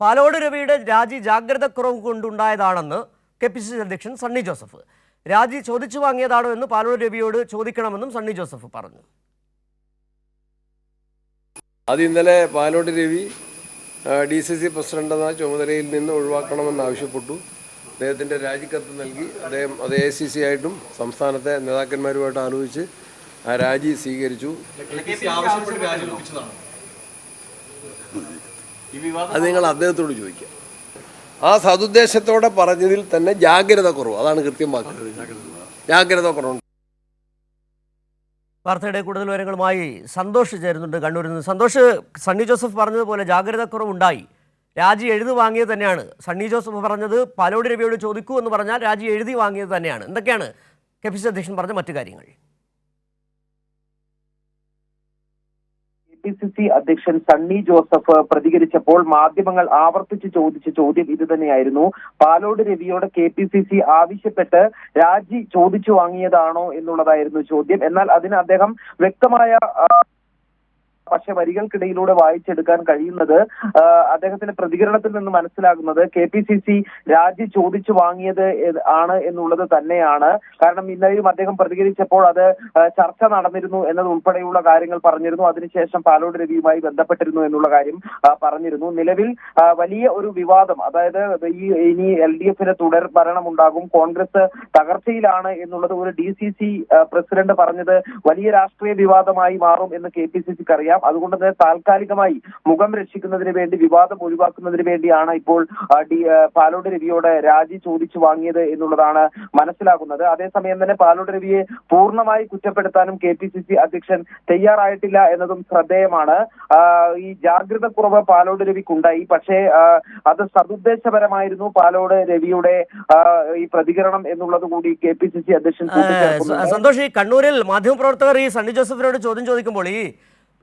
പാലോട് രവിയുടെ രാജി ജാഗ്രതക്കുറവ് കൊണ്ടുണ്ടായതാണെന്ന് കെ.പി.സി.സി അധ്യക്ഷൻ സണ്ണി ജോസഫ്. രാജി ചോദിച്ചു വാങ്ങിയതാണോ എന്ന് പാലോട് രവിയോട് ചോദിക്കണമെന്നും സണ്ണി ജോസഫ് പറഞ്ഞു. അത് ഇന്നലെ പാലോട് രവി DCC പ്രസിഡന്റ് എന്ന ചുമതലയിൽ നിന്ന് ഒഴിവാക്കണമെന്നാവശ്യപ്പെട്ടു. അദ്ദേഹത്തിൻ്റെ രാജിക്കത്ത് നൽകി. അദ്ദേഹം അത് AICC ആയിട്ടും സംസ്ഥാനത്തെ നേതാക്കന്മാരുമായിട്ട് ആലോചിച്ച് ആ രാജി സ്വീകരിച്ചു. അത് നിങ്ങൾ അദ്ദേഹത്തോട് ചോദിക്കാം. ആ സതുദ്ദേശത്തോടെ പറഞ്ഞതിൽ തന്നെ ജാഗ്രത കുറവ്, അതാണ് കൃത്യമാക്കുന്നത്. ജാഗ്രത കുറവുണ്ട്. വാർത്തയുടെ കൂടുതൽ വിവരങ്ങളുമായി സന്തോഷ് ചേരുന്നുണ്ട് കണ്ണൂരിൽ നിന്ന്. സന്തോഷ്, സണ്ണി ജോസഫ് പറഞ്ഞതുപോലെ ജാഗ്രതക്കുറവുണ്ടായി. രാജി എഴുതി വാങ്ങിയത് തന്നെയാണ്. സണ്ണി ജോസഫ് പറഞ്ഞത് പാലോട് രവിയോട് ചോദിക്കൂ എന്ന് പറഞ്ഞാൽ രാജി എഴുതി വാങ്ങിയത് തന്നെയാണ്. എന്തൊക്കെയാണ് കെ.പി.സി.സി അധ്യക്ഷൻ പറഞ്ഞ മറ്റു കാര്യങ്ങൾ? കെ.പി.സി.സി അധ്യക്ഷൻ സണ്ണി ജോസഫ് പ്രതികരിച്ചപ്പോൾ മാധ്യമങ്ങൾ ആവർത്തിച്ച് ചോദിച്ച ചോദ്യം ഇത് തന്നെയായിരുന്നു. പാലോട് രവിയോട് കെ.പി.സി.സി ആവശ്യപ്പെട്ട് രാജി ചോദിച്ചു വാങ്ങിയതാണോ എന്നുള്ളതായിരുന്നു ചോദ്യം. എന്നാൽ അതിന് അദ്ദേഹം വ്യക്തമായ പക്ഷെ വരികൾക്കിടയിലൂടെ വായിച്ചെടുക്കാൻ കഴിയുന്നത് അദ്ദേഹത്തിന്റെ പ്രതികരണത്തിൽ നിന്ന് മനസ്സിലാകുന്നത് കെ.പി.സി.സി രാജി ചോദിച്ചു വാങ്ങിയത് ആണ് എന്നുള്ളത് തന്നെയാണ്. കാരണം ഇന്നലെയും അദ്ദേഹം പ്രതികരിച്ചപ്പോൾ അത് ചർച്ച നടന്നിരുന്നു എന്നത് ഉൾപ്പെടെയുള്ള കാര്യങ്ങൾ പറഞ്ഞിരുന്നു. അതിനുശേഷം പാലോട് രവിയുമായി ബന്ധപ്പെട്ടിരുന്നു എന്നുള്ള കാര്യം പറഞ്ഞിരുന്നു. നിലവിൽ വലിയ ഒരു വിവാദം, അതായത് ഇനി LDF-ന് തുടർ ഭരണം ഉണ്ടാകും, കോൺഗ്രസ് തകർച്ചയിലാണ് എന്നുള്ളത് ഒരു DCC പ്രസിഡന്റ് പറഞ്ഞത് വലിയ രാഷ്ട്രീയ വിവാദമായി മാറും എന്ന് കെ.പി.സി.സിക്ക് അറിയാം. അതുകൊണ്ട് തന്നെ താൽക്കാലികമായി മുഖം രക്ഷിക്കുന്നതിന് വേണ്ടി, വിവാദം ഒഴിവാക്കുന്നതിന് വേണ്ടിയാണ് ഇപ്പോൾ പാലോട് രവിയോട് രാജി ചോദിച്ചു വാങ്ങിയത് എന്നുള്ളതാണ് മനസ്സിലാകുന്നത്. അതേസമയം തന്നെ പാലോട് രവിയെ പൂർണ്ണമായി കുറ്റപ്പെടുത്താനും കെ.പി.സി.സി അധ്യക്ഷൻ തയ്യാറായിട്ടില്ല എന്നതും ശ്രദ്ധേയമാണ്. ഈ ജാഗ്രത കുറവ് പാലോട് രവിക്കുണ്ടായി, പക്ഷേ അത് സതുദ്ദേശപരമായിരുന്നു പാലോട് രവിയുടെ ഈ പ്രതികരണം എന്നുള്ളത് കൂടി കെ.പി.സി.സി അധ്യക്ഷൻ സന്തോഷ്, ഈ കണ്ണൂരിൽ മാധ്യമപ്രവർത്തകർ ഈ സണ്ണി ജോസഫിനോട് ചോദ്യം ചോദിക്കുമ്പോൾ ഈ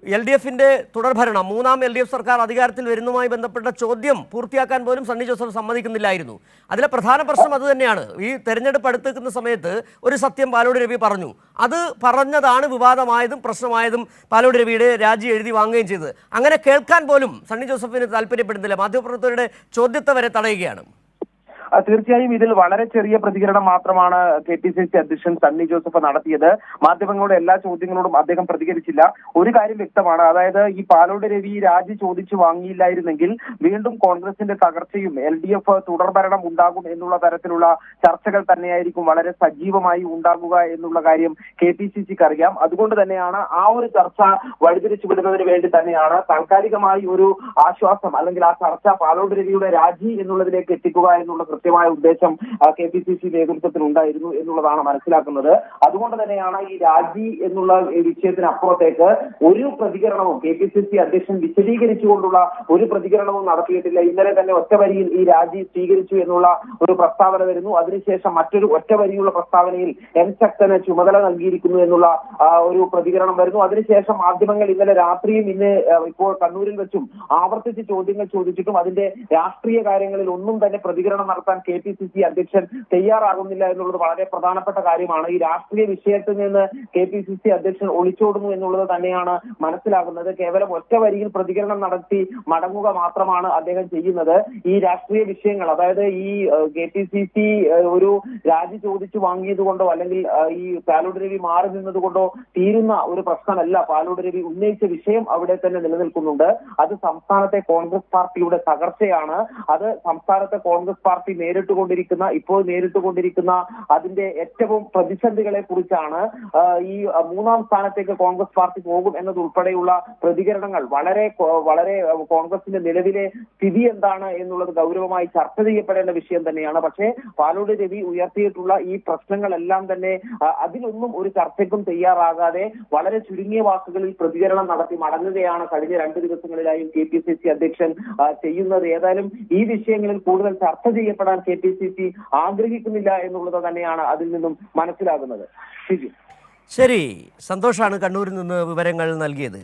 LDF-ന്റെ തുടർഭരണം, മൂന്നാം LDF സർക്കാർ അധികാരത്തിൽ വരുന്നതുമായി ബന്ധപ്പെട്ട ചോദ്യം പൂർത്തിയാക്കാൻ പോലും സണ്ണി ജോസഫ് സമ്മതിക്കുന്നില്ലായിരുന്നു. അതിലെ പ്രധാന പ്രശ്നം അത് തന്നെയാണ്. ഈ തെരഞ്ഞെടുപ്പ് അടുത്തുനിൽക്കുന്ന സമയത്ത് ഒരു സത്യം പാലോട് രവി പറഞ്ഞു. അത് പറഞ്ഞതാണ് വിവാദമായതും പ്രശ്നമായതും പാലോട് രവിയുടെ രാജി എഴുതി വാങ്ങുകയും ചെയ്തത്. അങ്ങനെ കേൾക്കാൻ പോലും സണ്ണി ജോസഫിന് താല്പര്യപ്പെടുന്നില്ല. മാധ്യമപ്രവർത്തകരുടെ ചോദ്യത്തെ വരെ തടയുകയാണ്. തീർച്ചയായും ഇതിൽ വളരെ ചെറിയ പ്രതികരണം മാത്രമാണ് കെ.പി.സി.സി അധ്യക്ഷൻ സണ്ണി ജോസഫ് നടത്തിയത്. മാധ്യമങ്ങളുടെ എല്ലാ ചോദ്യങ്ങളോടും അദ്ദേഹം പ്രതികരിച്ചില്ല. ഒരു കാര്യം വ്യക്തമാണ്, അതായത് ഈ പാലോട് രവി രാജി ചോദിച്ചു വാങ്ങിയില്ലായിരുന്നെങ്കിൽ വീണ്ടും കോൺഗ്രസിന്റെ തകർച്ചയും LDF തുടർഭരണം ഉണ്ടാകും എന്നുള്ള തരത്തിലുള്ള ചർച്ചകൾ തന്നെയായിരിക്കും വളരെ സജീവമായി ഉണ്ടാകുക എന്നുള്ള കാര്യം കെ.പി.സി.സിക്ക് അറിയാം. അതുകൊണ്ട് തന്നെയാണ് ആ ഒരു ചർച്ച വഴിതിരിച്ചു വിടുന്നതിന് വേണ്ടി തന്നെയാണ് താൽക്കാലികമായി ഒരു ആശ്വാസം, അല്ലെങ്കിൽ ആ ചർച്ച പാലോട് രവിയുടെ രാജി എന്നുള്ളതിലേക്ക് എത്തിക്കുക എന്നുള്ള കൃത്യമായ ഉദ്ദേശം കെ.പി.സി.സി നേതൃത്വത്തിൽ ഉണ്ടായിരുന്നു എന്നുള്ളതാണ് മനസ്സിലാക്കുന്നത്. അതുകൊണ്ട് തന്നെയാണ് ഈ രാജി എന്നുള്ള വിഷയത്തിന് അപ്പുറത്തേക്ക് ഒരു പ്രതികരണവും കെ.പി.സി.സി അധ്യക്ഷൻ വിശദീകരിച്ചുകൊണ്ടുള്ള ഒരു പ്രതികരണവും നടത്തിയിട്ടില്ല. ഇന്നലെ തന്നെ ഒറ്റവരിയിൽ ഈ രാജി സ്വീകരിച്ചു എന്നുള്ള ഒരു പ്രസ്താവന വരുന്നു. അതിനുശേഷം മറ്റൊരു ഒറ്റവരിയുള്ള പ്രസ്താവനയിൽ M ശക്തന് ചുമതല നൽകിയിരിക്കുന്നു എന്നുള്ള ഒരു പ്രതികരണം വരുന്നു. അതിനുശേഷം മാധ്യമങ്ങൾ ഇന്നലെ രാത്രിയും ഇന്ന് ഇപ്പോൾ കണ്ണൂരിൽ വെച്ചും ആവർത്തിച്ച് ചോദ്യങ്ങൾ ചോദിച്ചിട്ടും അതിന്റെ രാഷ്ട്രീയ കാര്യങ്ങളിൽ ഒന്നും തന്നെ പ്രതികരണം നടത്താൻ കെ.പി.സി.സി അധ്യക്ഷൻ തയ്യാറാകുന്നില്ല എന്നുള്ളത് വളരെ പ്രധാനപ്പെട്ട കാര്യമാണ്. ഈ രാഷ്ട്രീയ വിഷയത്തിൽ നിന്ന് കെ.പി.സി.സി അധ്യക്ഷൻ ഒളിച്ചോടുന്നു എന്നുള്ളത് തന്നെയാണ് മനസ്സിലാകുന്നത്. കേവലം ഒറ്റ വരിയിൽ പ്രതികരണം നടത്തി മടങ്ങുക മാത്രമാണ് അദ്ദേഹം ചെയ്യുന്നത്. ഈ രാഷ്ട്രീയ വിഷയങ്ങൾ, അതായത് ഈ കെ.പി.സി.സി ഒരു രാജി ചോദിച്ചു വാങ്ങിയത് കൊണ്ടോ അല്ലെങ്കിൽ ഈ പാലോട് രവി മാറി നിന്നത് കൊണ്ടോ തീരുന്ന ഒരു പ്രശ്നമല്ല. പാലോട് രവി ഉന്നയിച്ച വിഷയം അവിടെ തന്നെ നിലനിൽക്കുന്നുണ്ട്. അത് സംസ്ഥാനത്തെ കോൺഗ്രസ് പാർട്ടിയുടെ തകർച്ചയാണ്. അത് സംസ്ഥാനത്തെ കോൺഗ്രസ് പാർട്ടി ഇപ്പോൾ നേരിട്ടുകൊണ്ടിരിക്കുന്ന അതിന്റെ ഏറ്റവും പ്രതിസന്ധികളെ കുറിച്ചാണ്. ഈ മൂന്നാം സ്ഥാനത്തേക്ക് കോൺഗ്രസ് പാർട്ടി പോകും എന്നതുൾപ്പെടെയുള്ള പ്രതികരണങ്ങൾ വളരെ കോൺഗ്രസിന്റെ നിലവിലെ സ്ഥിതി എന്താണ് എന്നുള്ളത് ഗൗരവമായി ചർച്ച ചെയ്യപ്പെടേണ്ട വിഷയം തന്നെയാണ്. പക്ഷേ പാലോട് രവി ഉയർത്തിയിട്ടുള്ള ഈ പ്രശ്നങ്ങളെല്ലാം തന്നെ അതിലൊന്നും ഒരു ചർച്ചയ്ക്കും തയ്യാറാകാതെ വളരെ ചുരുങ്ങിയ വാക്കുകളിൽ പ്രതികരണം നടത്തി മടങ്ങുകയാണ് കഴിഞ്ഞ 2 ദിവസങ്ങളിലായും കെ.പി.സി.സി അധ്യക്ഷൻ ചെയ്യുന്നത്. ഏതായാലും ഈ വിഷയങ്ങളിൽ കൂടുതൽ ചർച്ച ചെയ്യപ്പെടാൻ കെ.പി.സി.സി ആഗ്രഹിക്കുന്നില്ല എന്നുള്ളത് തന്നെയാണ് അതിൽ നിന്നും മനസ്സിലാകുന്നത്. ശരി, സന്തോഷാണ് കണ്ണൂരിൽ നിന്ന് വിവരങ്ങൾ നൽകിയത്.